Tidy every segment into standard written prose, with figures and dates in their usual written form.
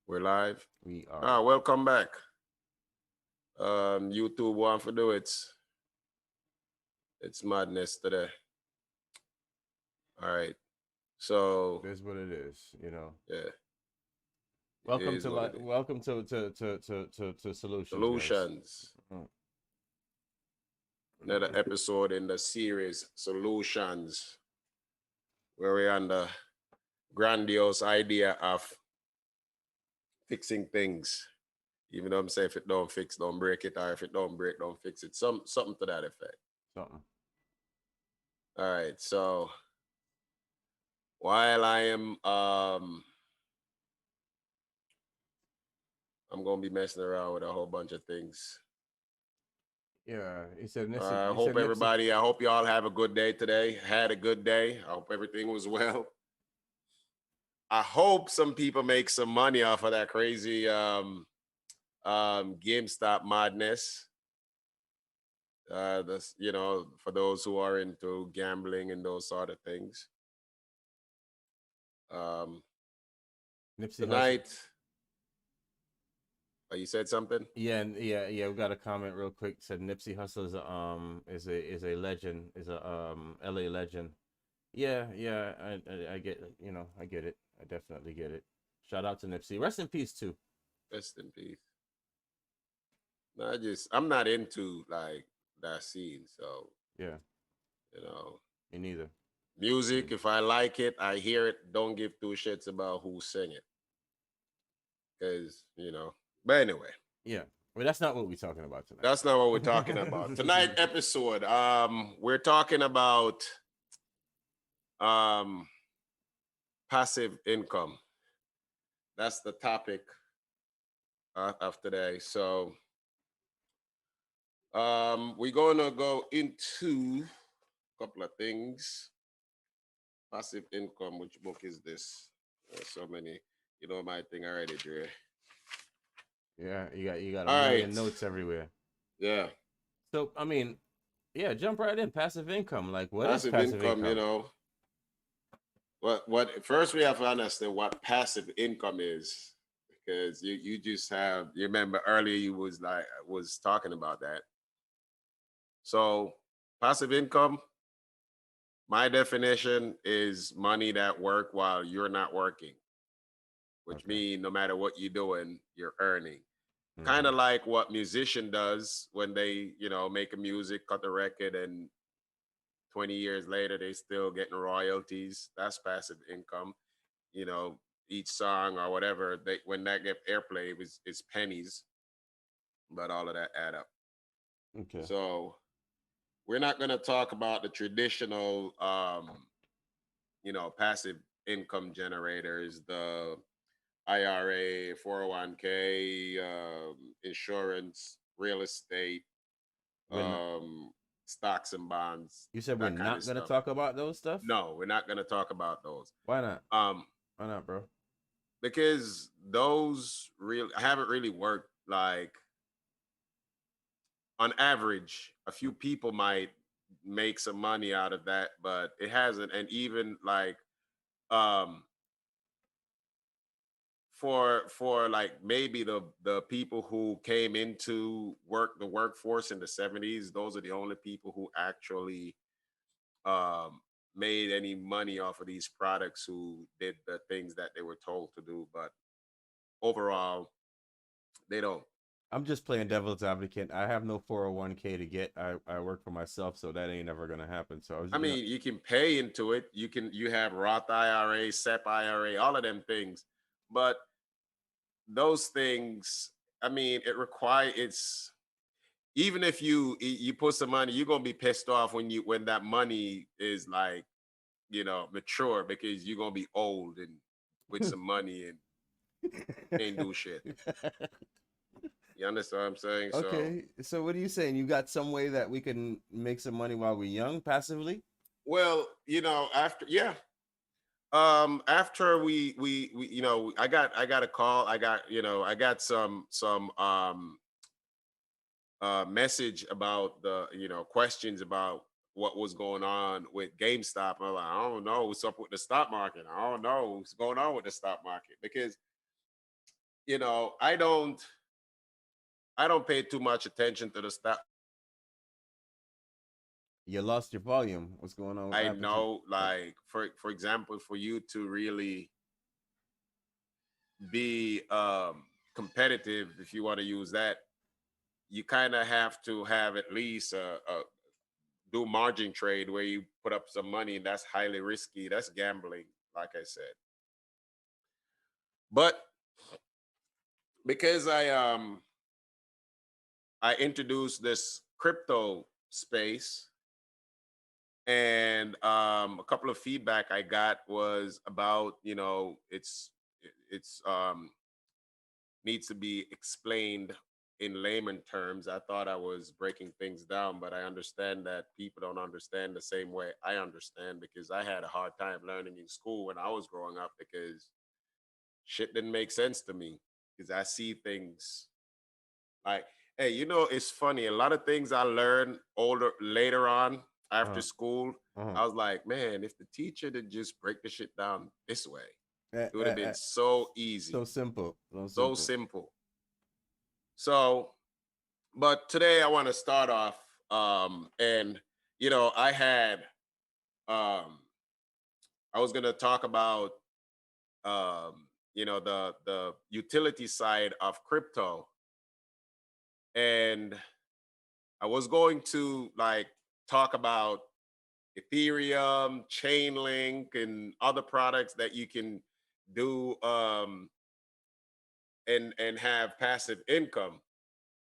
We're live. We are. Welcome back. YouTube want to do it. It's madness today. All right. So It is what it is. yeah, it Welcome is to what it is. welcome to solutions, guys. Solutions. Mm. Another episode in the series Solutions, where we're on the grandiose idea of fixing things. Even though I'm saying if it don't fix, don't break it, or if it don't break, don't fix it. Something to that effect. Something. All right. So while I'm gonna be messing around with a whole bunch of things. Yeah, he said Nipsey. I You hope said Nipsey. everybody, I hope y'all have a good day today. Had a good day. I hope everything was well. I hope some people make some money off of that crazy GameStop madness. This, for those who are into gambling and those sort of things. Um, Nipsey Hussle. Tonight, you said something? Yeah, yeah. We got a comment real quick. Said Nipsey Hussle is a legend. Is a LA legend. Yeah. I get I get it. I definitely get it. Shout out to Nipsey. Rest in peace too. Rest in peace. No, I'm not into like that scene. So, Yeah, you know, me neither. music, if I like it, I hear it. Don't give two shits about who sing it. Because. But anyway, Yeah, well, that's not what we're talking about tonight. that's not what we're talking about. Tonight episode, we're talking about um passive income. That's the topic of today. So we're gonna go into a couple of things. Passive income. Which book is this? There's so many. You know my thing already, Dre. Yeah, you got a All million right. notes everywhere. Yeah. So I mean, yeah, jump right in. Passive income. Like, what is Passive passive income, income? what first we have to understand what passive income is. Because you just have, you remember earlier you was talking about that. So passive income, my definition is money that work while you're not working, which Okay. means no matter what you're doing, you're earning. Kind Mm-hmm. of like what musician does when they, make a music, cut a record, and 20 years later they still getting royalties. That's passive income. You know, each song or whatever, they when that get airplay, it's pennies, but all of that add up. Okay. So we're not going to talk about the traditional passive income generators, the IRA, 401k, insurance, real estate, When um, stocks and bonds, you said we're that kind of not gonna stuff. talk about those stuff, No, we're not going to talk about those. why not? Um, Why not, bro? because those really haven't really worked. Like on average, a few people might make some money out of that, but it hasn't. And even like um for like maybe the people who came into the workforce in the 70s, those are the only people who actually um made any money off of these products, who did the things that they were told to do. But overall, they don't. I'm just playing devil's advocate. I have no 401k to get. I work for myself, so that ain't ever gonna happen. So I was, I mean, you can pay into it. You have Roth IRA, SEP IRA, all of them things. But those things, I mean, it's even if you put some money, you're gonna be pissed off when that money is like, mature, because you're gonna be old and with some money and can't do shit. You understand what I'm saying? So, Okay, so what are you saying? You got some way that we can make some money while we're young, passively? well, after, yeah, after we I got a call. I got some message about the, questions about what was going on with GameStop. I'm like, I don't know what's up with the stock market. I don't know what's going on with the stock market, because I don't pay too much attention to the stock. You lost your volume. What's going on? What I happened to you? know, Oh, like, for example, for you to really be competitive, if you want to use that, you kind of have to have at least do margin trade where you put up some money. That's highly risky. That's gambling, like I said. But because I introduced this crypto space, and a couple of feedback I got was about, it's needs to be explained in layman terms. I thought I was breaking things down, but I understand that people don't understand the same way I understand, because I had a hard time learning in school when I was growing up, because shit didn't make sense to me, because I see things like, hey, it's funny. A lot of things I learned later on after uh-huh. school, Uh-huh. I was like, man, if the teacher did just break the shit down this way, Eh, it would have eh, been eh. so So easy, simple. So so simple. simple. So, but today I want to start off, and I had, um, I was gonna talk about, the utility side of crypto, and I was going to like talk about Ethereum, Chainlink, and other products that you can do, and have passive income.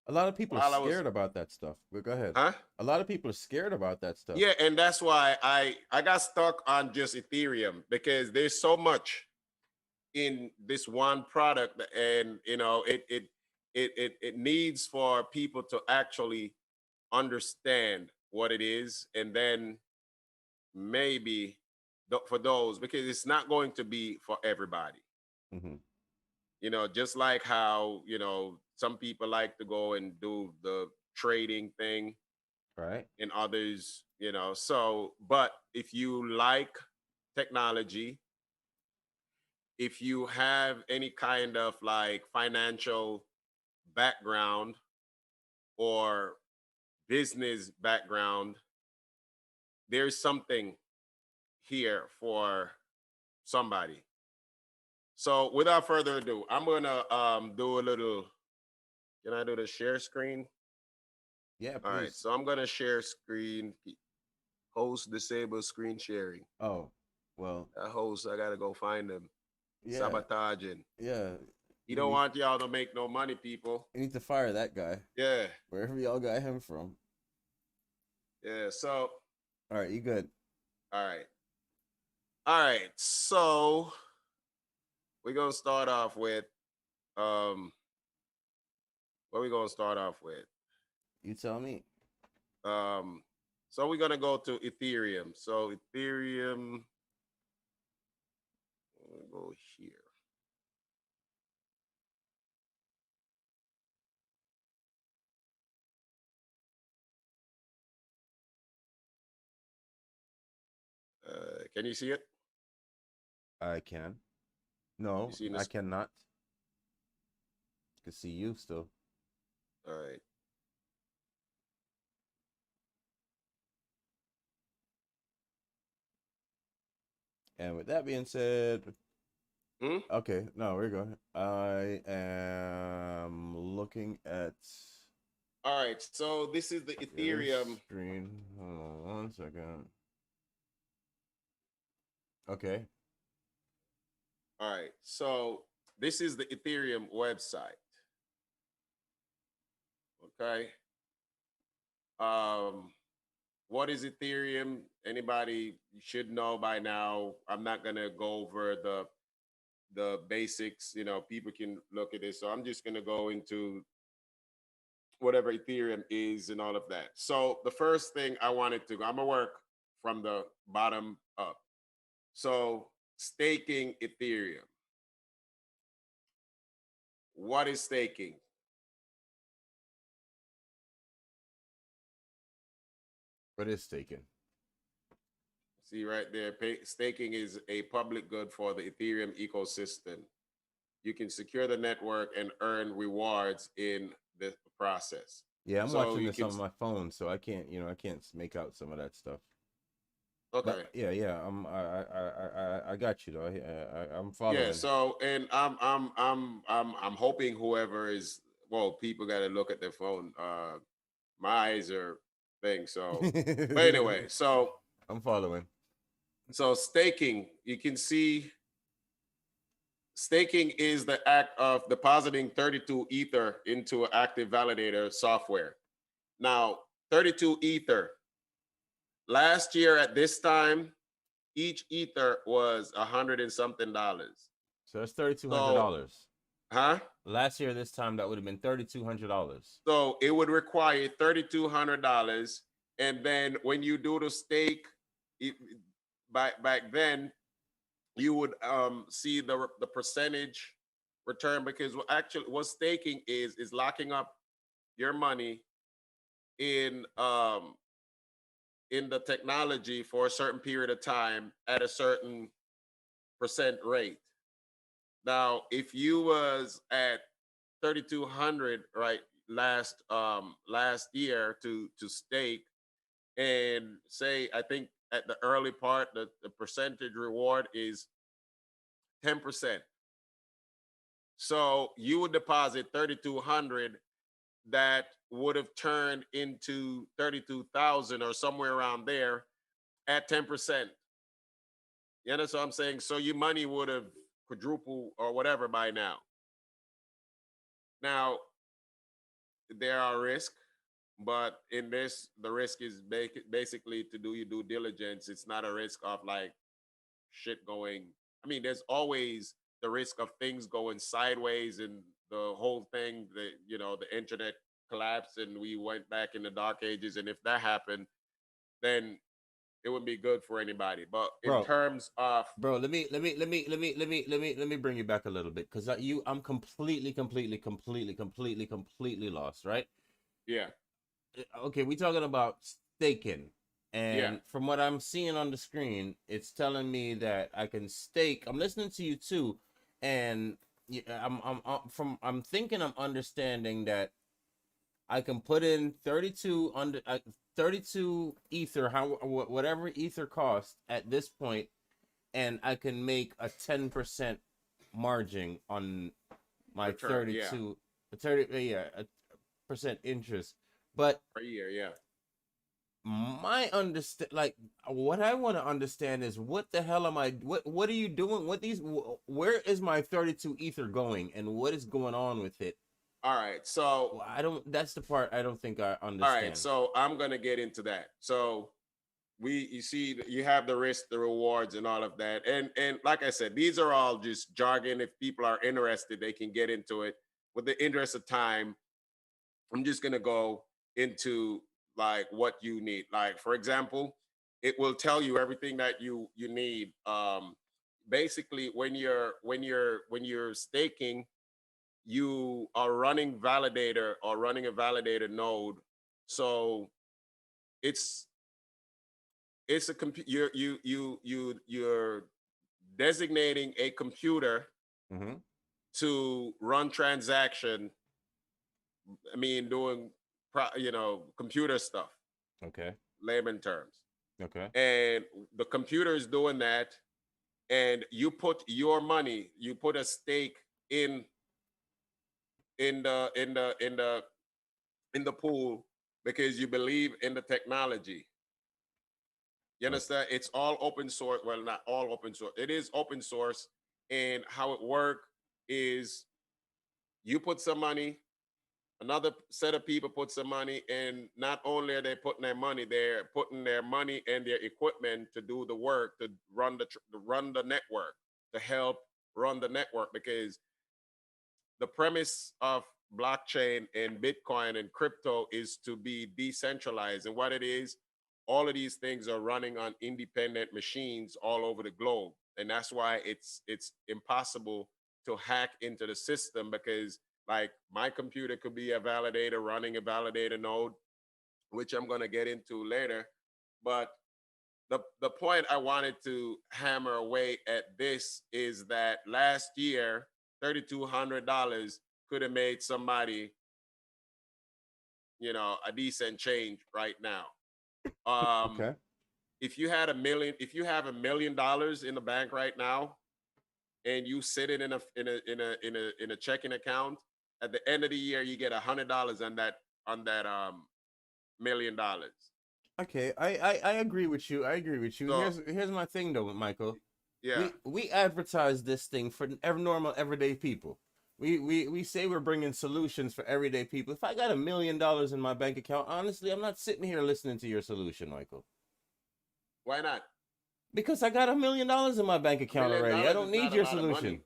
A lot of people are While I was, scared about that stuff. But go ahead. huh? A lot of people are scared about that stuff. Yeah, and that's why I got stuck on just Ethereum, because there's so much in this one product, and it needs for people to actually understand what it is, and then maybe for those, because it's not going to be for everybody. Hmm. Just like how, some people like to go and do the trading thing, Right? and others, so, but if you like technology, if you have any kind of like financial background or business background, there's something here for somebody. So without further ado, I'm gonna do a little. Can I do the share screen? Yeah, All right, please. so I'm gonna share screen. Host disable screen sharing. Oh, well, That host, I gotta go find them. yeah, Sabotaging. yeah. He You don't need want y'all to make no money, people. you need to fire that guy Yeah, wherever y'all got him from. yeah. So, All right, you good? all right, all right. So we're gonna start off with um. What we gonna start off with? You tell me. Um. So we're gonna go to Ethereum. So Ethereum. We'll go here. Can you see it? I can. You No, see I this? cannot. Can see you still. All right. And with that being said, Hmm? okay, no, we're going. I am looking at All right. So this is the your Ethereum. screen. Hold on 1 second. Okay. All right. So this is the Ethereum website. Okay. Um, what is Ethereum? Anybody should know by now. I'm not gonna go over the basics. People can look at this. So I'm just gonna go into whatever Ethereum is and all of that. So the first thing I wanted to go, I'm gonna work from the bottom up. So staking Ethereum. What is staking? What is taken? See right there, staking is a public good for the Ethereum ecosystem. you can secure the network and earn rewards in the process. Yeah, I'm So watching you this can, on my phone, so I can't, I can't make out some of that stuff. But okay. yeah, yeah, I got you though. I'm Yeah, following. so and I'm hoping whoever is, well, people got to look at their phone. My eyes are thing. So, but anyway, I'm following. so staking, you can see staking is the act of depositing 32 ether into an active validator software. Now, 32 ether. Last year at this time, each ether was $100 and something. So that's $3,200. So, huh? Last year, this time, that would have been $3,200. So it would require $3,200, and then when you do the stake, it, back then you would see the percentage return, because what staking is locking up your money in in the technology for a certain period of time at a certain percent rate. Now, if you was at 3,200 right last year to stake, and say, I think at the early part the percentage reward is 10%. So you would deposit 3,200, that would have turned into 32,000 or somewhere around there at 10%. You understand what I'm saying? So your money would have quadrupled or whatever by now. Now, there are risks, but in this, the risk is basically to do your due diligence. It's not a risk of like shit going. I mean, there's always the risk of things going sideways and the whole thing, the internet collapsed and we went back in the dark ages. And if that happened, then it wouldn't be good for anybody. But in Bro, terms of, let me bring you back a little bit, because I'm completely lost, right? yeah, Okay, we talking about staking, yeah, and from what I'm seeing on the screen, it's telling me that I can stake. I'm listening to you too, and I'm thinking I'm understanding that I can put in 32 ether, whatever ether cost at this point, and I can make a 10% margin on my return, yeah, 30 percent interest. But per year, yeah. my understand, like, what I want to understand is, what the hell am I, what are you doing, where is my 32 ether going, and what is going on with it? All right, so Well, I don't, that's the part I don't think I all right, understand. so I'm gonna get into that. So you see, you have the risk, the rewards, and all of that, and like I said, these are all just jargon. If people are interested, they can get into it. With the interest of time, I'm just gonna go into like what you need. Like, for example, it will tell you everything that you need. Basically, when you're staking, you are running validator or running a validator node. So it's it's a you're designating a computer Mm-hmm. to run transaction. I mean, doing computer stuff, Okay. layman terms, Okay. and the computer is doing that, and you put your money, you put a stake in in the in the in the in the pool because you believe in the technology. You Okay. understand? It's all open source. Well, not all open source. It is open source, and how it works is you put some money, another set of people put some money, and not only are they putting their money, they're putting their money and their equipment to do the work, to run the network, to help run the network, because the premise of blockchain and Bitcoin and crypto is to be decentralized. And what it is, all of these things are running on independent machines all over the globe. And that's why it's impossible to hack into the system, because like my computer could be a validator running a validator node, which I'm going to get into later. But the point I wanted to hammer away at this is that last year $3,200 could have made somebody, a decent change right now. Um, Okay. if you had a million, if you have $1 million in the bank right now, and you sit it in a checking account, at the end of the year, you get $100 on that $1 million. Okay, I agree with you. I agree with you. So Here's my thing though, Michael. yeah, We advertise this thing for normal everyday people. We say we're bringing solutions for everyday people. If I got $1 million in my bank account, honestly, I'm not sitting here listening to your solution, Michael. why not? Because I got $1 million in my bank A account million already. I dollars don't is need not a your lot of money. solution.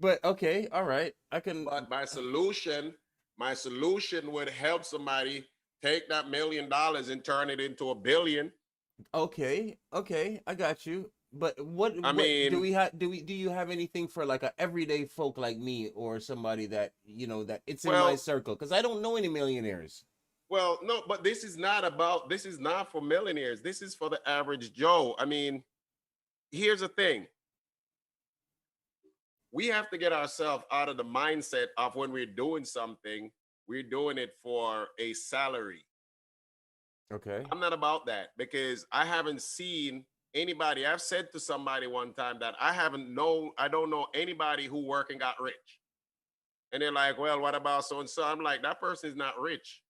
But okay, all right. I can. But my solution would help somebody take that $1 million and turn it into $1 billion. Okay, okay, I got you. But I what do mean, we have? Do you have anything for like a everyday folk like me or somebody that that it's in my well, circle? Because I don't know any millionaires. no, but this is not for millionaires. This is for the average Joe. I mean, here's the thing. We have to get ourselves out of the mindset of when we're doing something, we're doing it for a salary. Okay. I'm not about that because I haven't seen anybody. I've said to somebody one time that I don't know anybody who worked and got rich. And they're like, well, what about so and so? I'm like, that person is not rich.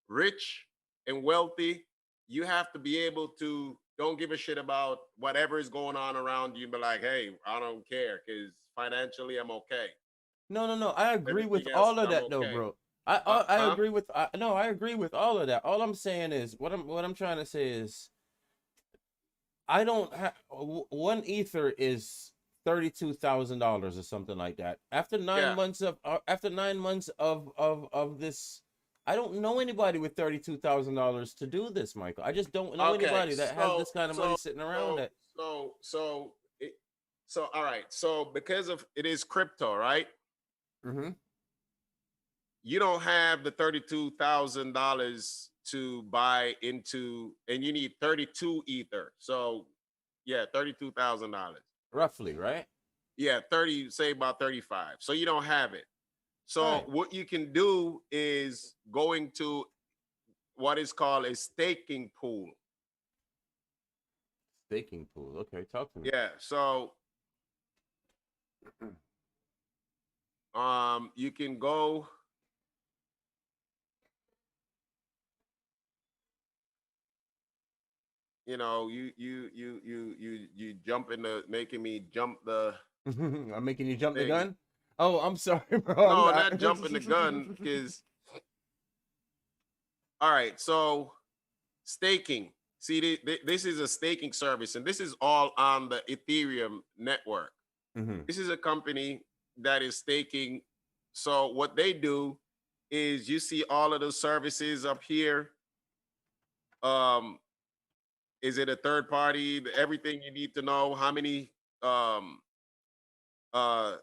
Rich and wealthy, you have to be able to don't give a shit about whatever is going on around you. Be like, hey, I don't care because financially I'm okay. No, no, no. I agree with Everything else, all of I'm that, though, okay. bro. I Huh? agree with. No, I agree with all of that. All I'm saying is what I'm trying to say is I don't have one ether is $32,000 or something like that. After nine Yeah. months of after 9 months of this, I don't know anybody with $32,000 to do this, Michael. I just don't know Okay. anybody that has So this kind of money so sitting around so that. so so it, so all right. So because of it is crypto, right? Mm-hmm. You don't have the $32,000 to buy into, and you need 32 ether. So yeah, $32,000. Roughly, right? Yeah, 30, say about 35. So you don't have it. So Right. what you can do is going to what is called a staking pool. Staking pool. Okay, talk to me. Yeah. So you can go, you jump in the making me jump the I'm making you jump the thing. gun. Oh, I'm sorry, bro. I'm No, not. not jumping the gun, because all right, so staking. See, this is a staking service, and this is all on the Ethereum network. Hmm. This is a company that is staking. So what they do is you see all of those services up here. Um, is it a third party? Everything you need to know. How many um, uh,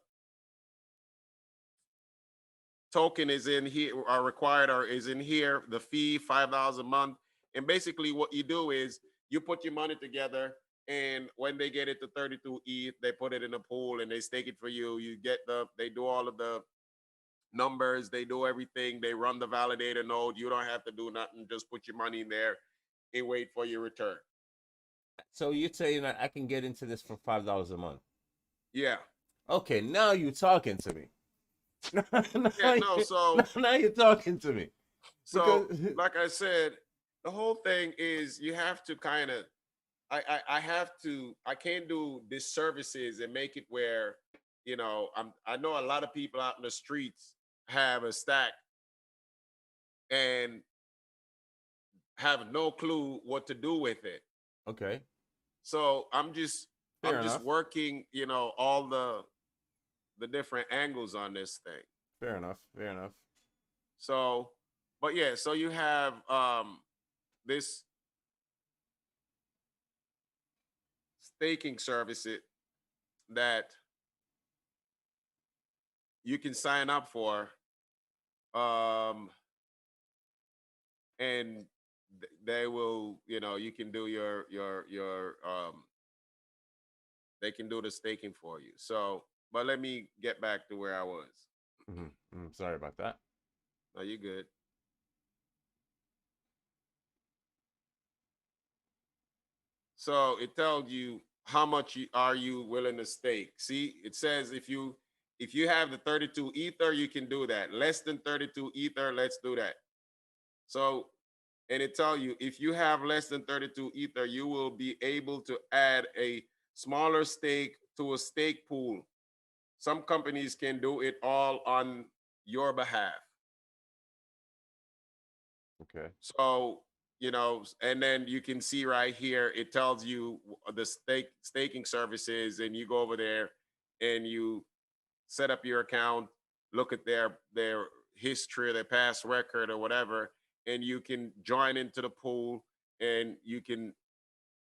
token is in here are required or is in here. The fee $5 a month, and basically what you do is you put your money together, and when they get it to 32 ETH, they put it in a pool and they stake it for you. They do all of the numbers, they do everything, they run the validator node. You don't have to do nothing, just put your money in there and wait for your return. So you're saying that I can get into this for $5 a month? Yeah. Okay, now you're talking to me. Yeah, no, Now you're talking to me so because like I said, the whole thing is you have to kind of I can't do disservices and make it where, I know a lot of people out in the streets have a stack and have no clue what to do with it. okay, So I'm just fair enough, working, all the different angles on this thing. fair enough, fair enough. So, but yeah, so you have this staking service that you can sign up for, um and they will, you can do your they can do the staking for you. So But let me get back to where I was. Sorry about that. Are you good? So it tells you how much are you willing to stake. See, it says if you have the 32 ether, you can do that. Less than 32 ether, let's do that. So, and it tell you if you have less than 32 ether, you will be able to add a smaller stake to a stake pool. Some companies can do it all on your behalf. Okay. So, and then you can see right here, it tells you the staking services, and you go over there and you set up your account, look at their history, their past record or whatever, and you can join into the pool and you can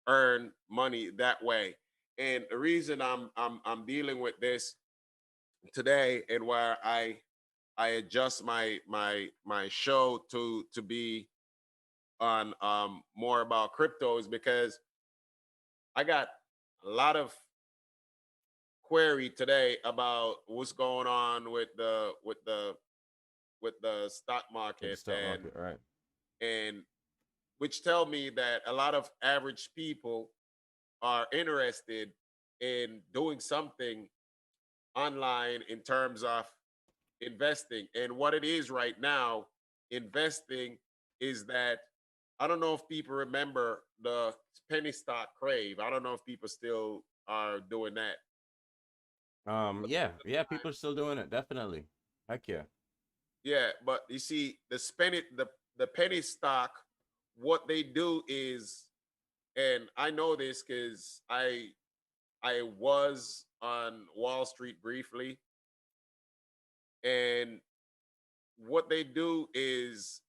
earn money that way. And the reason I'm dealing with this today and where I adjust my show to be on more about crypto is because I got a lot of query today about what's going on with the stock With the market, stock market, right? and which tell me that a lot of average people are interested in doing something online in terms of investing. And what it is right now, investing is that I don't know if people remember the penny stock crave. I don't know if people still are doing that. But Yeah, yeah. People are still doing it. Definitely. Heck yeah. yeah, but you see, the penny stock, what they do is, and I know this because I was on Wall Street briefly, and what they do is,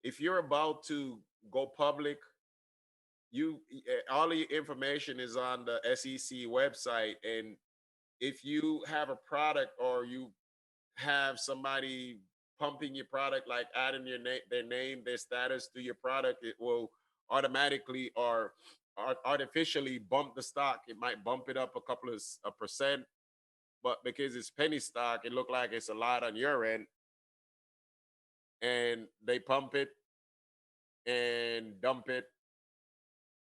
if you're about to go public, all the information is on the SEC website, and if you have a product or you have somebody pumping your product, like adding their name, their status to your product, it will automatically or artificially bump the stock. It might bump it up a couple of a percent, but because it's penny stock, it look like it's a lot on your end, and they pump it and dump it,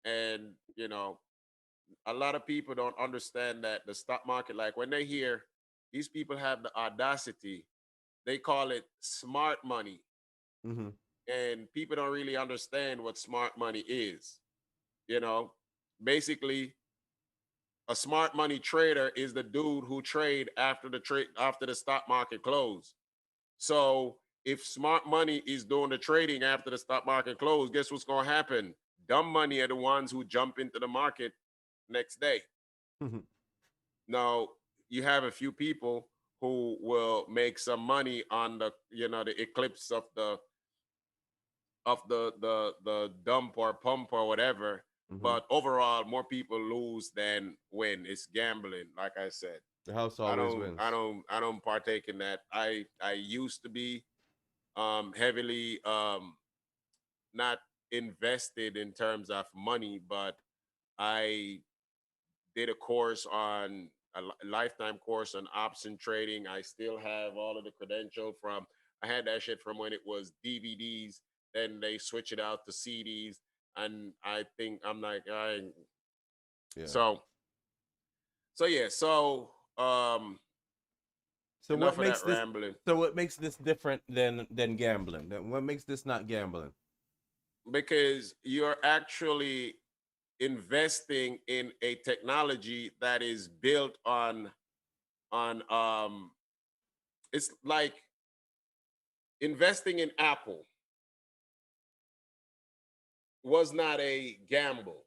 and a lot of people don't understand that the stock market, like when they hear these people have the audacity, they call it smart money, Mm-hmm. and people don't really understand what smart money is. You know, basically, a smart money trader is the dude who trade after the stock market close. So if smart money is doing the trading after the stock market close, guess what's going to happen? Dumb money are the ones who jump into the market next day. Now, you have a few people who will make some money on the eclipse of the dump or pump or whatever. Mm-hmm. But overall, more people lose than win. It's gambling, like I said. The house I always don't I wins. don't I don't partake in that. I used to be heavily not invested in terms of money, but I did a course on lifetime course on option trading. I still have all of the credential from I had that shit from when it was DVDs. Then they switch it out to CDs, and I think I'm like, Yeah. so yeah. So So what enough of makes that this? rambling, So what makes this different than gambling? What makes this not gambling? because you're actually investing in a technology that is built on it's like investing in Apple was not a gamble.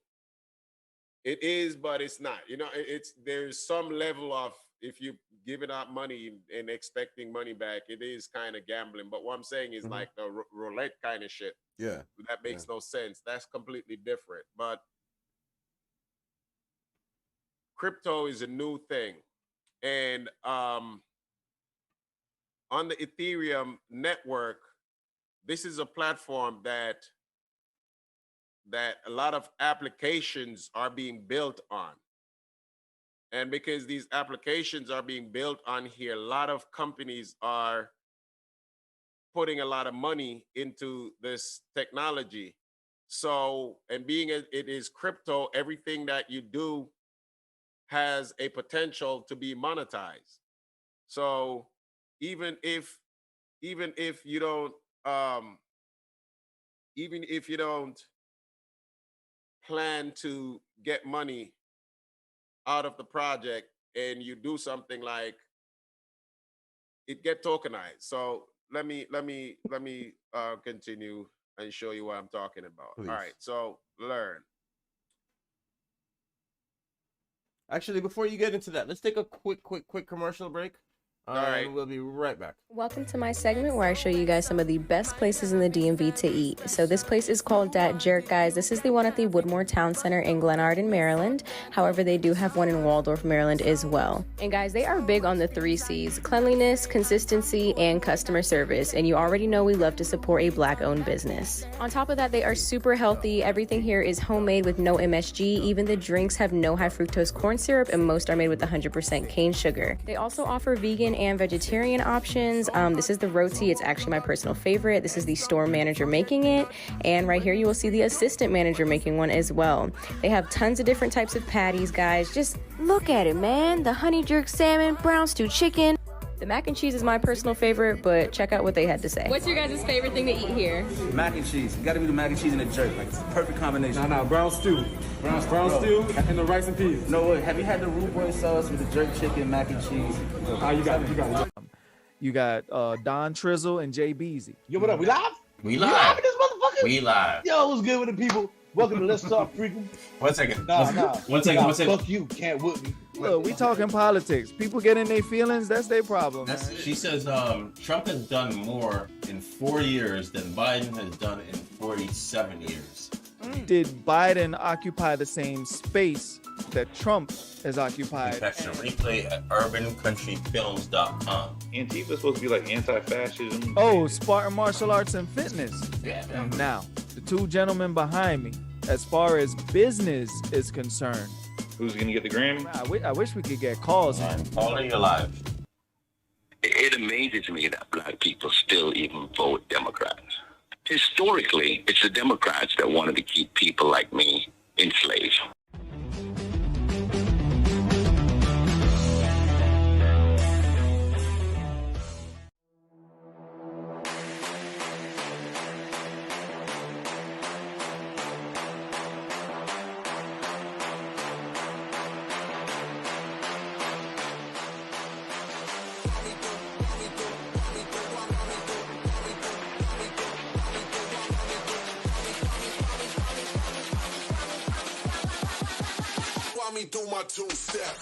It is, but it's not. It's there's some level of, if you giving out money and expecting money back, it is kind of gambling. But what I'm saying is Mm-hmm. like the roulette kind of shit. Yeah. That Yeah. makes no sense. That's completely different. But crypto is a new thing, and on the Ethereum network, this is a platform that a lot of applications are being built on. And because these applications are being built on here, a lot of companies are putting a lot of money into this technology. So, and being it is crypto, everything that you do has a potential to be monetized. So, even if even if you don't um even if you don't plan to get money out of the project and you do something like it get tokenized. So let me continue and show you what I'm talking about. All Please. right. So learn. Actually, before you get into that, let's take a quick commercial break. All right. And we'll be right back. Welcome to my segment where I show you guys some of the best places in the DMV to eat. So this place is called Dat Jerk, guys. This is the one at the Woodmore Town Center in Glenarden, Maryland. However, they do have one in Waldorf, Maryland as well. And guys, they are big on the 3 C's: cleanliness, consistency, and customer service. And you already know we love to support a Black-owned business. On top of that, they are super healthy. Everything here is homemade with no MSG. Even the drinks have no high fructose corn syrup, and most are made with 100% cane sugar. They also offer vegan and vegetarian options. This is the roti. It's actually my personal favorite. This is the store manager making it. And right here you will see the assistant manager making one as well. They have tons of different types of patties, guys. Just look at it, man. The honey jerk salmon, brown stew chicken. The mac and cheese is my personal favorite, but check out what they had to say. What's your guys' favorite thing to eat here? Mac and cheese. You gotta be the mac and cheese and the jerk. Like, it's a perfect combination. Nah, brown stew. Brown stew and the rice and peas. No, have you had the root boy sauce with the jerk chicken, mac and cheese? You got it. You got Don Trizzle and Jay Beezy. Yo, what up? We live? We live. live. In this motherfucker? We live. Yo, what's good with the people? Welcome to Let's Talk Freakum. 1 second. One second. Fuck you. Can't whoop me. Look, we talking politics. People get in their feelings. That's their problem. She says Trump has done more in 4 years than Biden has done in 47 years. Did Biden occupy the same space that Trump has occupied? Catch the replay at urbancountryfilms.com. Antifa's supposed to be like anti-fascism. Oh, Spartan Martial Arts and Fitness. Yeah. Now, the 2 gentlemen behind me, as far as business is concerned. Who's gonna get the Grammy? I wish we could get calls. Paula, you're live. It amazes me that black people still even vote Democrats. Historically, it's the Democrats that wanted to keep people like me enslaved. Me do my 2-step.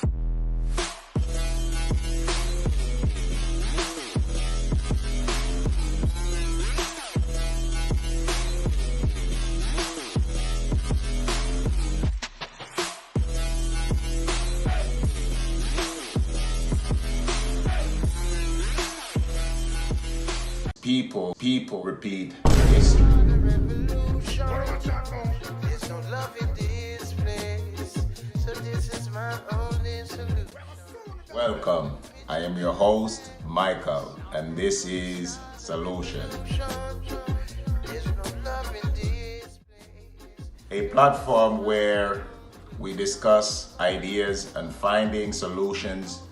People repeat history. Welcome. I am your host, Michael, and this is Solution. A platform where we discuss ideas and finding solutions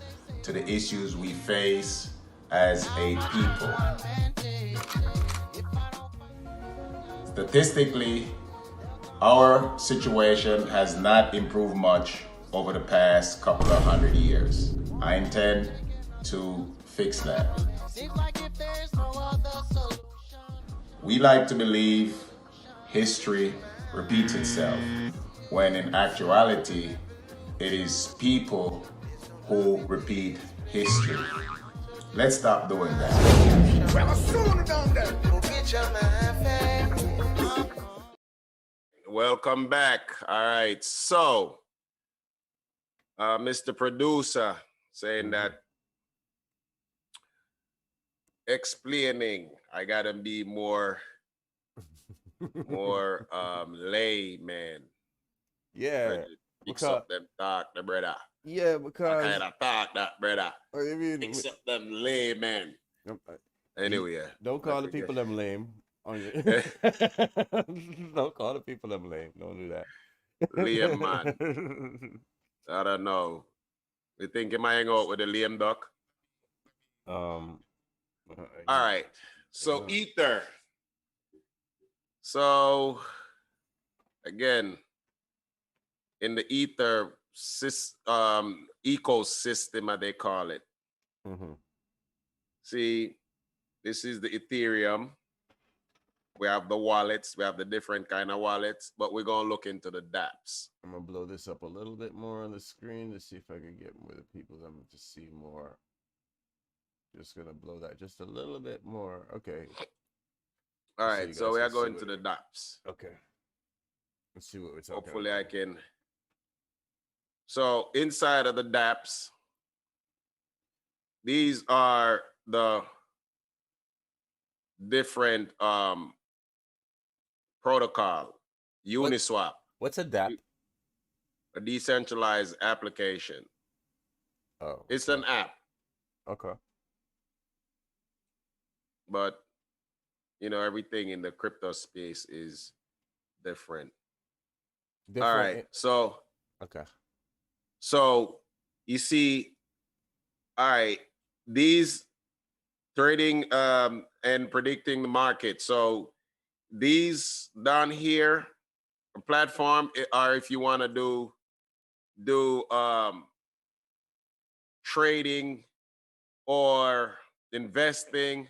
to the issues we face as a people. Statistically, our situation has not improved much over the past couple of 100 years. I intend to fix that. We like to believe history repeats itself, when in actuality, it is people who repeat history. Let's stop doing that. Welcome back. All right, so Mr. Producer saying that explaining, I gotta be more layman. Yeah. Mix up them talk, the brother. Yeah, I because kind of thought that, brother. I mean, Except them laymen. Anyway, don't call the people them lame. Don't call the people them lame. Don't do that. Liam, man. I don't know. You think you might hang out with the Liam duck? All right. So Ether. So again, in the Ether ecosystem, as they call it. See, this is the Ethereum. We have the wallets. We have the different kind of wallets, but we're going to look into the dApps. I'm going to blow this up a little bit more on the screen to see if I can get more of the people. I'm going to see more. Just going to blow that just a little bit more. Okay. All right. So we are going to the dApps. Okay. Let's see what we're talking Hopefully about. I can. So inside of the dApps, these are the different protocol. Uniswap. What's a dApp? A decentralized application. Oh. It's an app. Okay. But, you know, everything in the crypto space is different. All right. So. Okay. So you see, all right, these trading and predicting the market. So these down here, a platform are if you want to do trading or investing.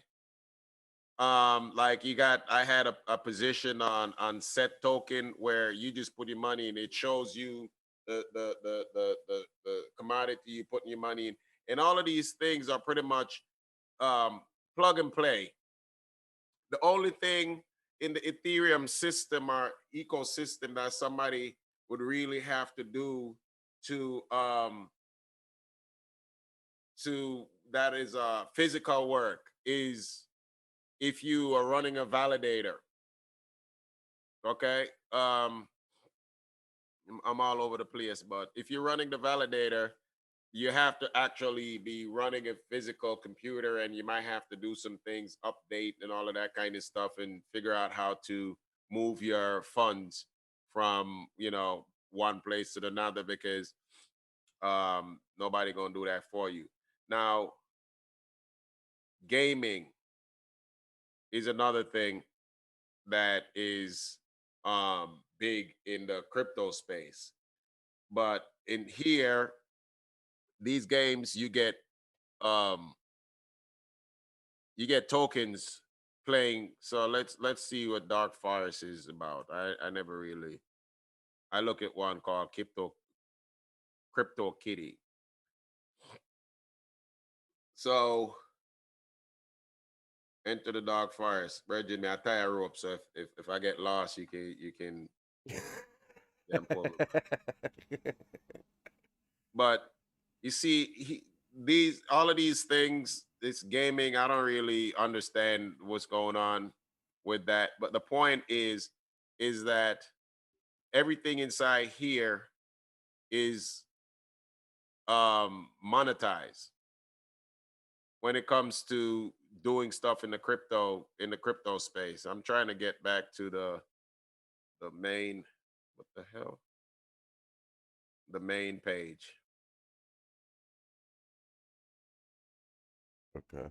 Like I had a position on set token where you just put your money and it shows you the commodity you putting your money in, and all of these things are pretty much plug and play. The only thing in the Ethereum system or ecosystem that somebody would really have to do to that is physical work is if you are running a validator. Okay. I'm all over the place, but if you're running the validator, you have to actually be running a physical computer, and you might have to do some things, update and all of that kind of stuff, and figure out how to move your funds from, you know, one place to another, because nobody gonna do that for you. Now, gaming is another thing that is big in the crypto space. But in here, these games you get tokens playing. So let's see what Dark Forest is about. I never really. I look at one called Crypto Kitty. So enter the Dark Forest. Bridget, I tie a rope, so if I get lost, you can pull me. But you see, all of these things, this gaming, I don't really understand what's going on with that. But the point is that everything inside here is monetized when it comes to doing stuff in the crypto space. I'm trying to get back to the main, what the hell? The main page. Okay.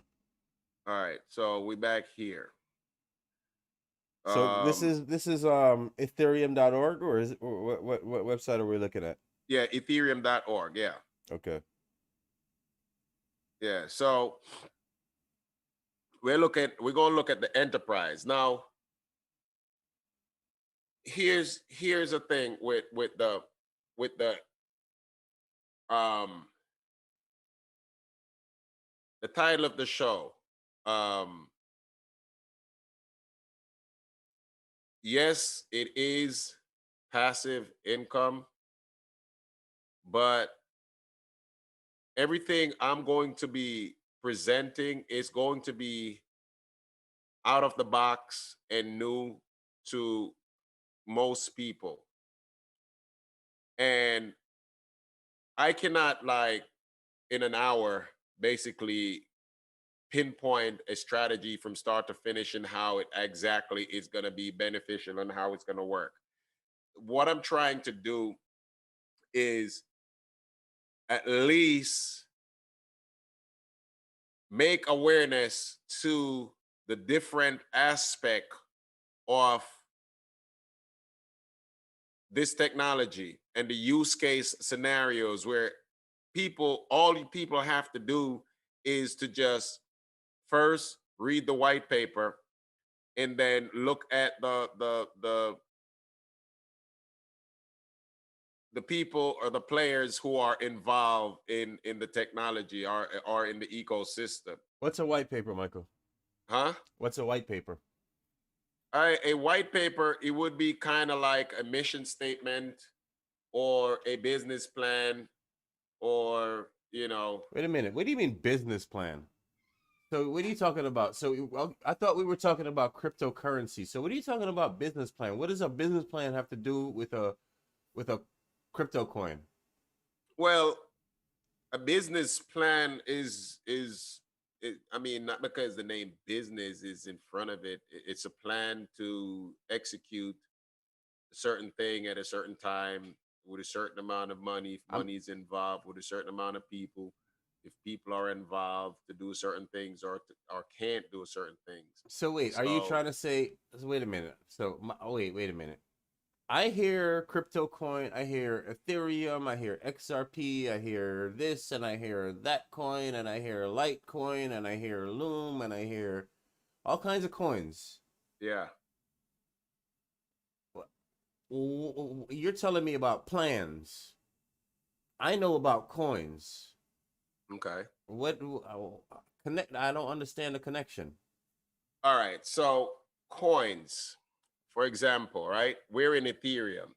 All right, so we back here. So this is ethereum.org, or is it, or what website are we looking at? Yeah, ethereum.org. Yeah. Okay. Yeah. So we're going to look at the enterprise. Now, here's a thing with the title of the show. Yes, it is passive income, but everything I'm going to be presenting is going to be out of the box and new to most people. And I cannot like in an hour basically pinpoint a strategy from start to finish and how it exactly is going to be beneficial and how it's going to work. What I'm trying to do is at least make awareness to the different aspect of this technology and the use case scenarios where all you people have to do is to just first read the white paper and then look at the people or the players who are involved in the technology or in the ecosystem. What's a white paper, Michael? Huh? What's a white paper? A white paper, it would be kind of like a mission statement or a business plan or, Wait a minute. What do you mean business plan? So what are you talking about? So I thought we were talking about cryptocurrency. So what are you talking about business plan? What does a business plan have to do with a crypto coin? Well, a business plan I mean, not because the name business is in front of it. It's a plan to execute a certain thing at a certain time with a certain amount of money. If money's involved, with a certain amount of people. If people are involved to do certain things or can't do certain things. So wait, are you trying to say? Wait a minute. So wait a minute. I hear crypto coin, I hear Ethereum, I hear XRP, I hear this, and I hear that coin, and I hear Litecoin, and I hear Loom, and I hear all kinds of coins. Yeah. You're telling me about plans. I know about coins. Okay. What connect? I don't understand the connection. All right. So coins, for example, right? We're in Ethereum.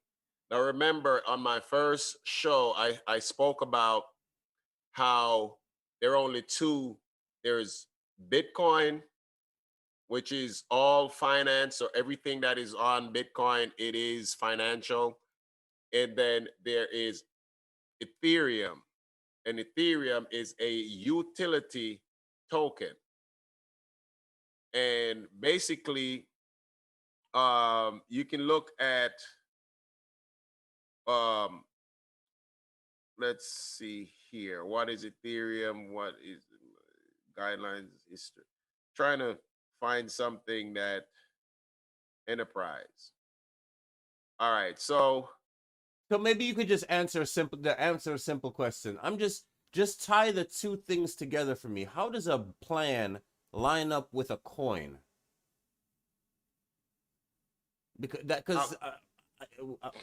Now remember on my first show, I spoke about how there are only two. There's Bitcoin, which is all finance, or everything that is on Bitcoin, it is financial. And then there is Ethereum. And Ethereum is a utility token. And basically, you can look at let's see here. What is Ethereum? What is guidelines? History. Trying to find something that enterprise. All right, so maybe you could just answer a simple question. I'm just tie the two things together for me. How does a plan line up with a coin? Because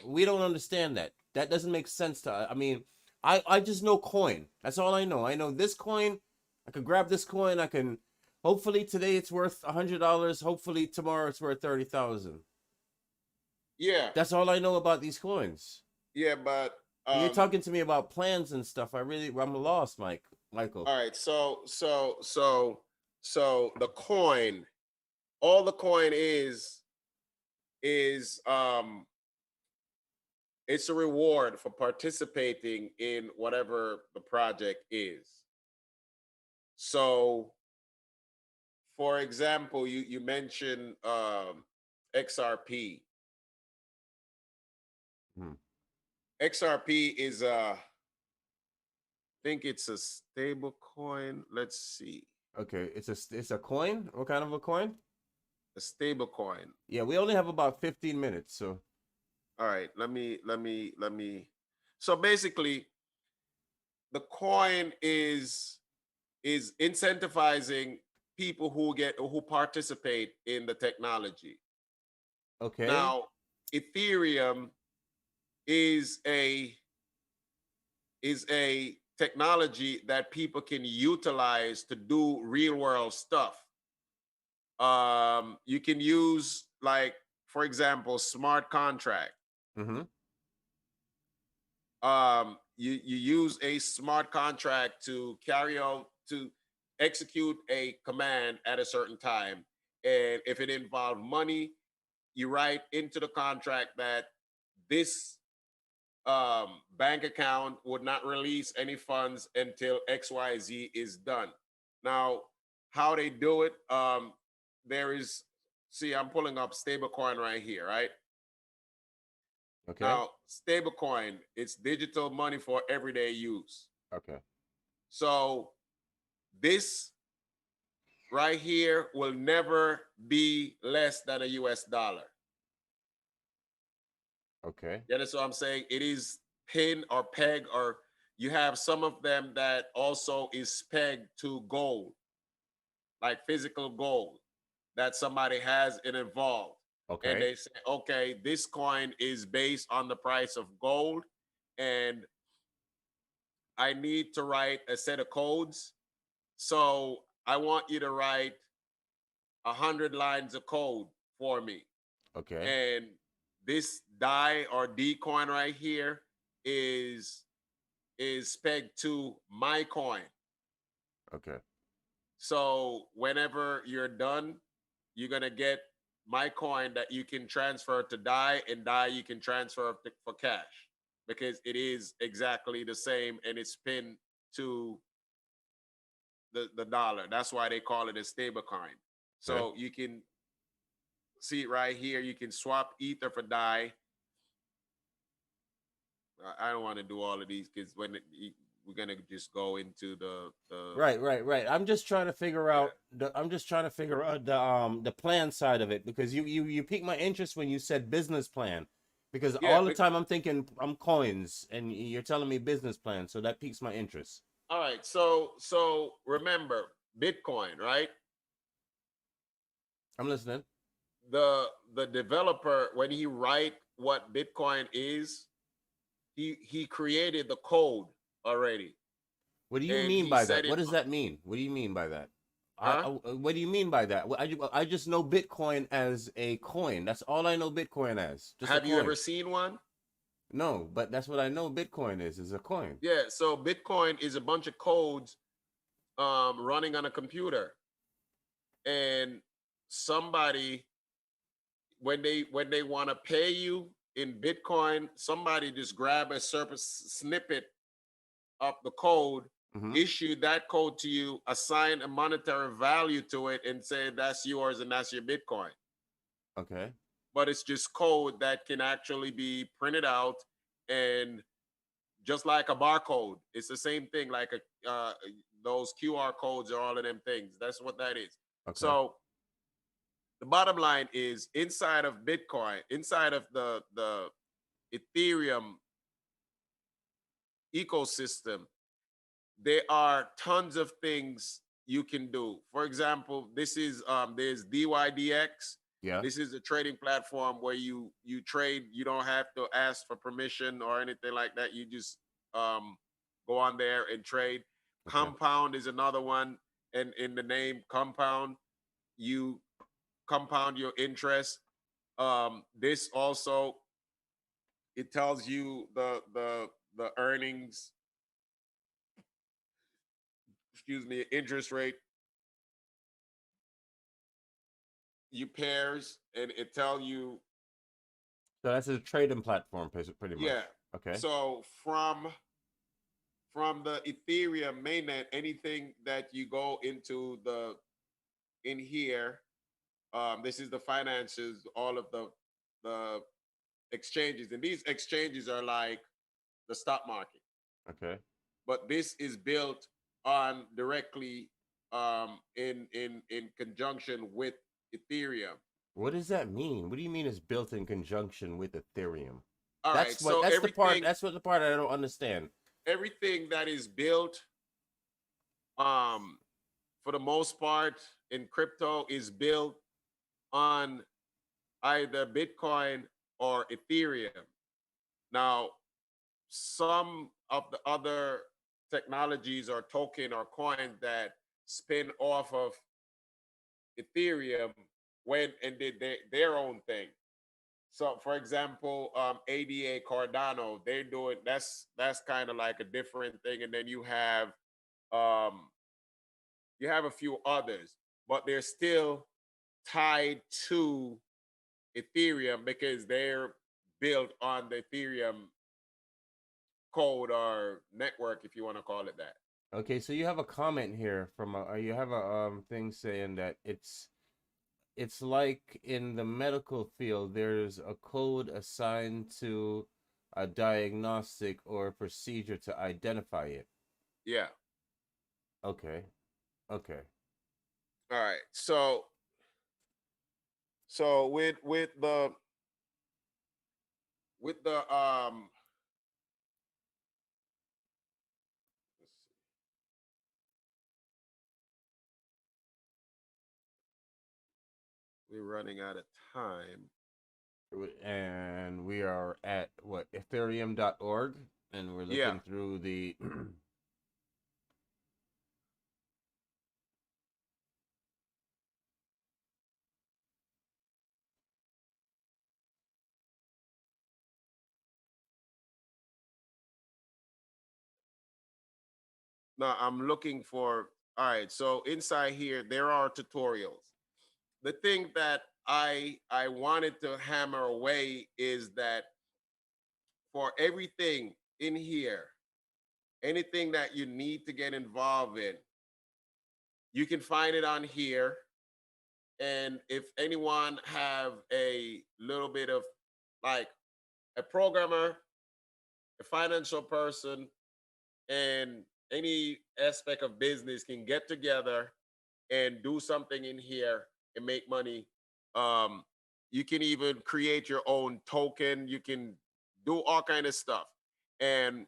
we don't understand that. That doesn't make sense to. I mean, I just know coin. That's all I know. I know this coin. I can grab this coin. I can. Hopefully today it's worth $100. Hopefully tomorrow it's worth 30,000. Yeah. That's all I know about these coins. Yeah, but you're talking to me about plans and stuff. I'm lost, Michael. All right, so the coin, all the coin is it's a reward for participating in whatever the project is. So for example, you mentioned XRP. XRP is I think it's a stable coin. Let's see. Okay, it's a coin. What kind of a coin? A stable coin. Yeah, we only have about 15 minutes, so. All right, let me. So basically, the coin is incentivizing people who participate in the technology. Okay. Now, Ethereum is a technology that people can utilize to do real world stuff. You can use, like, for example, smart contract. Mm-hmm. You use a smart contract to execute a command at a certain time, and if it involves money, you write into the contract that this bank account would not release any funds until XYZ is done. Now, how they do it, there is, see, I'm pulling up stablecoin right here, right? Okay. Now, stablecoin, it's digital money for everyday use. Okay. So this right here will never be less than a US dollar. Okay. Yeah, that's what I'm saying. It is pin or peg, or you have some of them that also is pegged to gold, like physical gold that somebody has it involved. Okay. And they say, okay, this coin is based on the price of gold, and I need to write a set of codes. So I want you to write 100 lines of code for me. Okay. And this die or D coin right here is pegged to my coin. Okay. So whenever you're done, you're gonna get my coin that you can transfer to die, and die you can transfer for cash, because it is exactly the same and it's pinned to the dollar. That's why they call it a stable coin. So you can see it right here. You can swap ether for die. I don't want to do all of these because we're gonna just go into the Right. I'm just trying to figure out the plan side of it, because you piqued my interest when you said business plan, because all the time I'm thinking I'm coins and you're telling me business plan, so that piques my interest. All right, so remember Bitcoin, right? I'm listening. The developer, when he write what Bitcoin is, he created the code already. What do you mean by that? What does that mean? What do you mean by that? What do you mean by that? I just know Bitcoin as a coin. That's all I know Bitcoin as. Just Have you ever seen one? No, but that's what I know Bitcoin is a coin. Yeah, so Bitcoin is a bunch of codes running on a computer. And somebody, when they want to pay you in Bitcoin, somebody just grab a surface snippet of the code, issue that code to you, assign a monetary value to it, and say that's yours and that's your Bitcoin. Okay. But it's just code that can actually be printed out, and just like a barcode, it's the same thing. Like those QR codes are all of them things. That's what that is. Okay. So the bottom line is, inside of Bitcoin, inside of the Ethereum ecosystem, there are tons of things you can do. For example, this is there's DYDX. Yeah. This is a trading platform where you trade. You don't have to ask for permission or anything like that. You just go on there and trade. Okay. Compound is another one, and in the name compound, you compound your interest. This also, it tells you the earnings, excuse me, interest rate, you pairs, and it tell you. So that's a trading platform, pretty much. Yeah. Okay. So from the Ethereum mainnet, anything that you go into in here, this is the finances, all of the exchanges, and these exchanges are like the stock market. Okay. But this is built on directly in conjunction with Ethereum. What does that mean? What do you mean it's built in conjunction with Ethereum? That's the part. That's what the part I don't understand. Everything that is built, for the most part in crypto, is built on either Bitcoin or Ethereum. Now, some of the other technologies or token or coin that spin off of Ethereum went and did their own thing. So, for example, ADA Cardano, they're doing that's kind of like a different thing, and then you have a few others, but they're still tied to Ethereum because they're built on the Ethereum code or network, if you want to call it that. Okay, so you have a comment here from you have a thing saying that it's like in the medical field, there's a code assigned to a diagnostic or a procedure to identify it. Yeah. Okay. Okay. All right. So with the let's see. We're running out of time. And we are at what, Ethereum.org, and we're looking through the No, I'm looking for. All right. So inside here, there are tutorials. The thing that I wanted to hammer away is that for everything in here, anything that you need to get involved in, you can find it on here. And if anyone have a little bit of like a programmer, a financial person, and any aspect of business can get together and do something in here and make money. You can even create your own token. You can do all kind of stuff. And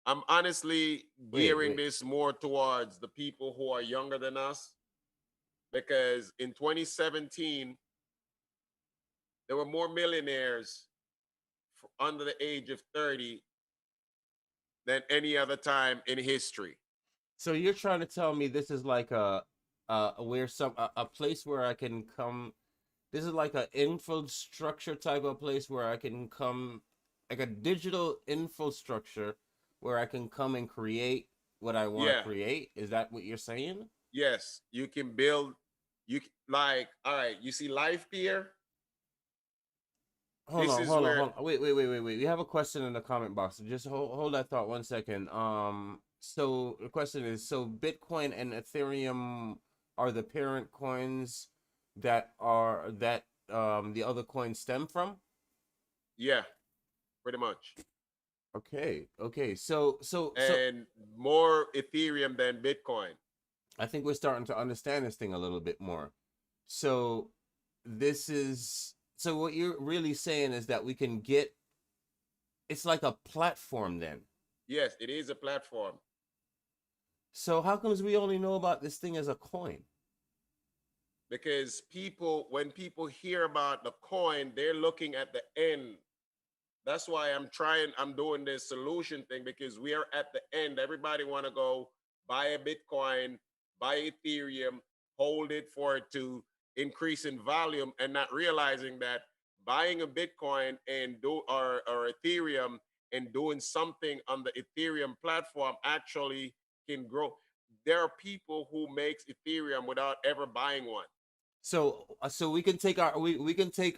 I'm honestly gearing this more towards the people who are younger than us, because in 2017, there were more millionaires under the age of 30 than any other time in history. So you're trying to tell me this is like a place where I can come. This is like an infrastructure type of place where I can come, like a digital infrastructure where I can come and create what I want to create. Is that what you're saying? Yes, you can build. Like, all right, you see life here. Hold on. Wait. We have a question in the comment box. Just hold that thought 1 second. So the question is: so Bitcoin and Ethereum are the parent coins that the other coins stem from? Yeah, pretty much. Okay. So more Ethereum than Bitcoin. I think we're starting to understand this thing a little bit more. So what you're really saying is that we can get, it's like a platform then. Yes, it is a platform. So how comes we only know about this thing as a coin? Because when people hear about the coin, they're looking at the end. That's why I'm doing this solution thing, because we are at the end. Everybody want to go buy a Bitcoin, buy Ethereum, hold it for it to increase in volume, and not realizing that buying a Bitcoin and or Ethereum and doing something on the Ethereum platform actually can grow. There are people who makes Ethereum without ever buying one. So we can take we can take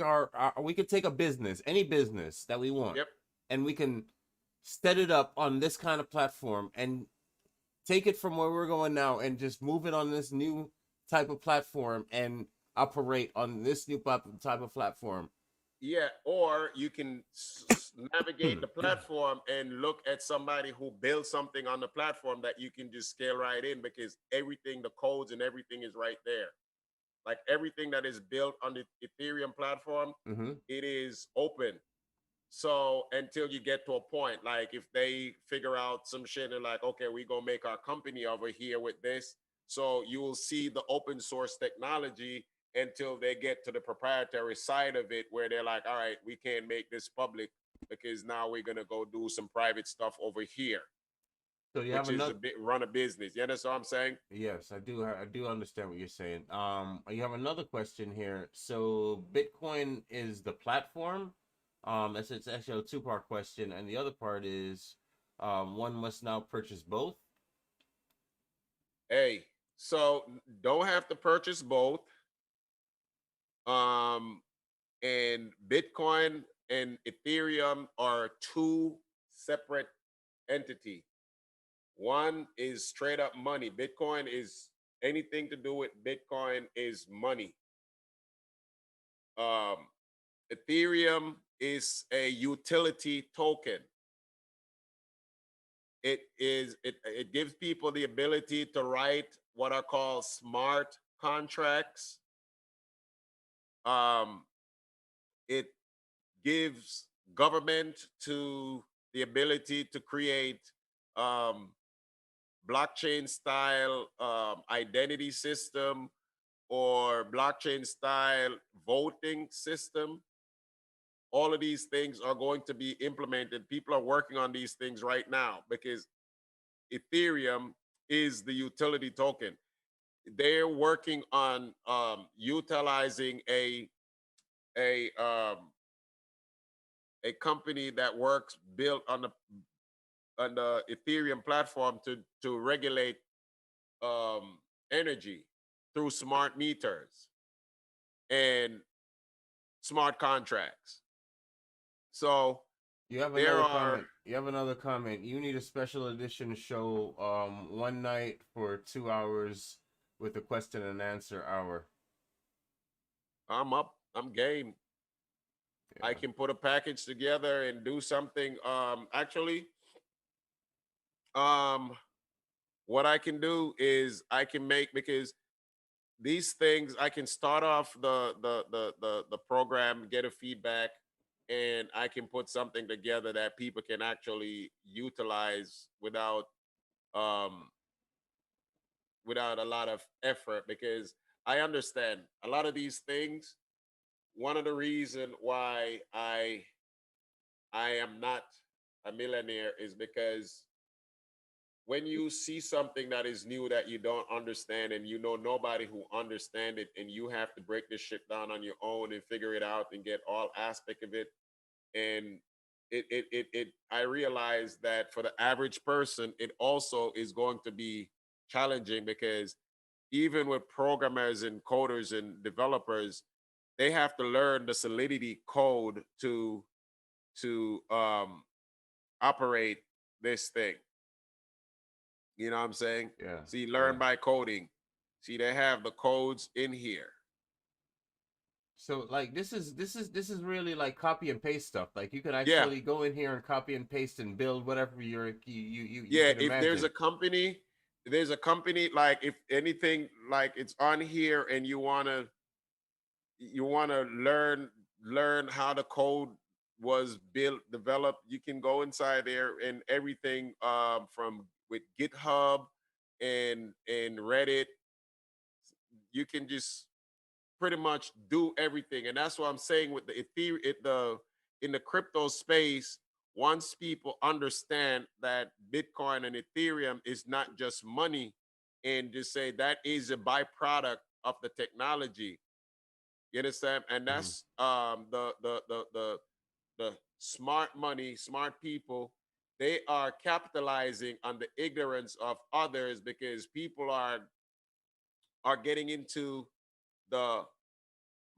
a business, any business that we want, and we can set it up on this kind of platform and take it from where we're going now and just move it on this new type of platform and operate on this new type of platform. Yeah, or you can navigate the platform and look at somebody who built something on the platform that you can just scale right in, because everything, the codes and everything is right there. Like everything that is built on the Ethereum platform, it is open. So until you get to a point, like if they figure out some shit and like, okay, we gonna make our company over here with this. So you will see the open source technology until they get to the proprietary side of it, where they're like, all right, we can't make this public because now we're gonna go do some private stuff over here. So you which is run a business. You understand what I'm saying? Yes, I do. I do understand what you're saying. You have another question here. So Bitcoin is the platform. It's actually a two-part question, and the other part is, one must now purchase both. Hey, so don't have to purchase both. And Bitcoin and Ethereum are two separate entity. One is straight up money. Bitcoin is anything to do with Bitcoin is money. Ethereum is a utility token. It gives people the ability to write what are called smart contracts. It gives government to the ability to create blockchain style identity system or blockchain style voting system. All of these things are going to be implemented. People are working on these things right now because Ethereum is the utility token. They're working on utilizing a company that works built on the Ethereum platform to regulate energy through smart meters and smart contracts. So You have there another are comment. You have another comment. You need a special edition show, one night for 2 hours with a question and answer hour. I'm up. I'm game. Yeah. I can put a package together and do something. Actually, what I can do is I can make, because these things I can start off the program, get a feedback, and I can put something together that people can actually utilize um without a lot of effort, because I understand a lot of these things. One of the reason why I am not a millionaire is because when you see something that is new that you don't understand and you know nobody who understand it, and you have to break this shit down on your own and figure it out and get all aspect of it, and it I realize that for the average person it also is going to be challenging, because even with programmers and coders and developers, they have to learn the Solidity code to operate this thing. You know what I'm saying? Yeah. See, learn by coding. See, they have the codes in here. So like this is really like copy and paste stuff. Like you can Yeah. actually go in here and copy and paste and build whatever you Yeah, can if there's imagine. a company, like if anything like it's on here and you wanna learn how the code was built, developed, you can go inside there, and everything from with GitHub and Reddit, you can just pretty much do everything. And that's what I'm saying with the Ethereum, in the crypto space. Once people understand that Bitcoin and Ethereum is not just money, and just say that is a byproduct of the technology, you understand? And that's the smart money, smart people. They are capitalizing on the ignorance of others, because people are getting into the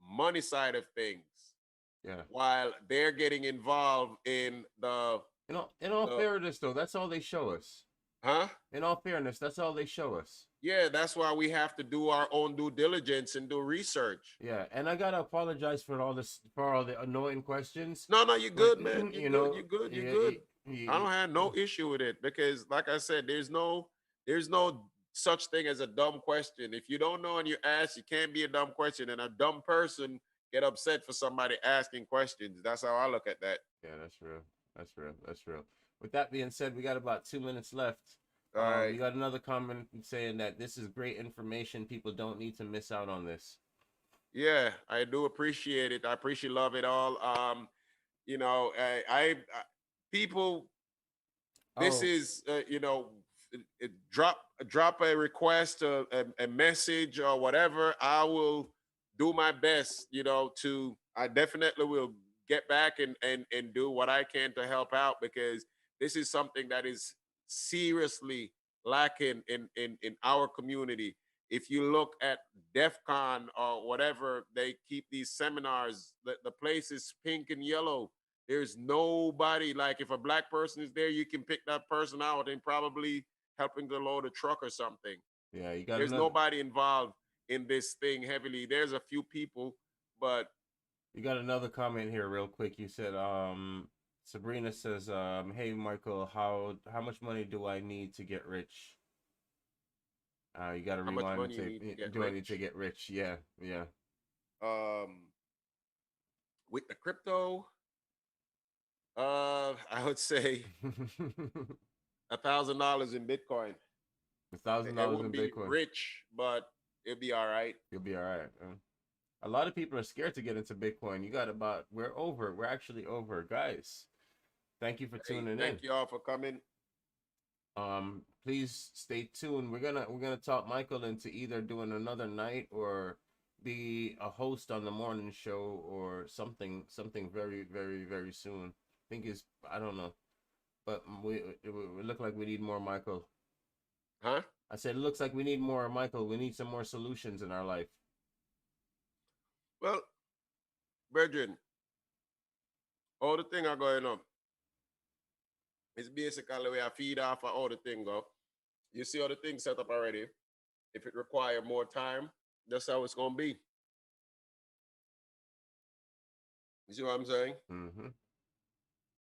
money side of things, Yeah. while they're getting involved in the In all the fairness though, that's all they show us. huh? In all fairness, that's all they show us. Yeah, that's why we have to do our own due diligence and do research. Yeah, and I gotta apologize for all the annoying questions. No, you're But good, man. You're you good. know, You're good. You're yeah, good. I don't have no issue with it, because, like I said, there's no such thing as a dumb question. If you don't know and you ask, you can't be a dumb question. And a dumb person get upset for somebody asking questions. That's how I look at that. yeah, that's real. That's real. That's real. With that being said, we got about 2 minutes left. All right. You got another comment saying that this is great information. People don't need to miss out on this. Yeah, I do appreciate it. I appreciate love it all. I people. This Oh. is drop a request, a message or whatever. I will do my best. I definitely will get back and do what I can to help out, because this is something that is seriously lacking in our community. If you look at DEF CON or whatever, they keep these seminars. The place is pink and yellow. There's nobody, like if a black person is there, you can pick that person out and probably helping to load a truck or something. Yeah, you got There's another, nobody involved in this thing heavily. There's a few people, but you got another comment here real quick. You said Sabrina says, hey Michael, how much money do I need to get rich? You got to how much rewind money you and need to say, get do I need to rich? get rich? Yeah, yeah. With the crypto, I would say $1,000 in Bitcoin. $1,000 It in wouldn't be Bitcoin. rich, but it'd be all right. You'll be all right. A lot of people are scared to get into Bitcoin. You got about, we're over. We're actually over, guys. Thank you for tuning in. Thank you all for coming. Please stay tuned. We're gonna talk Michael into either doing another night or be a host on the morning show or something very, very, very soon. I think I don't know, but we look like we need more Michael. Huh? I said it looks like we need more Michael. We need some more solutions in our life. Well, brethren, all the thing are going on. It's basically where I feed off of all the thing go. You see all the things set up already. If it require more time, that's how it's gonna be. You see what I'm saying? Mm-hmm.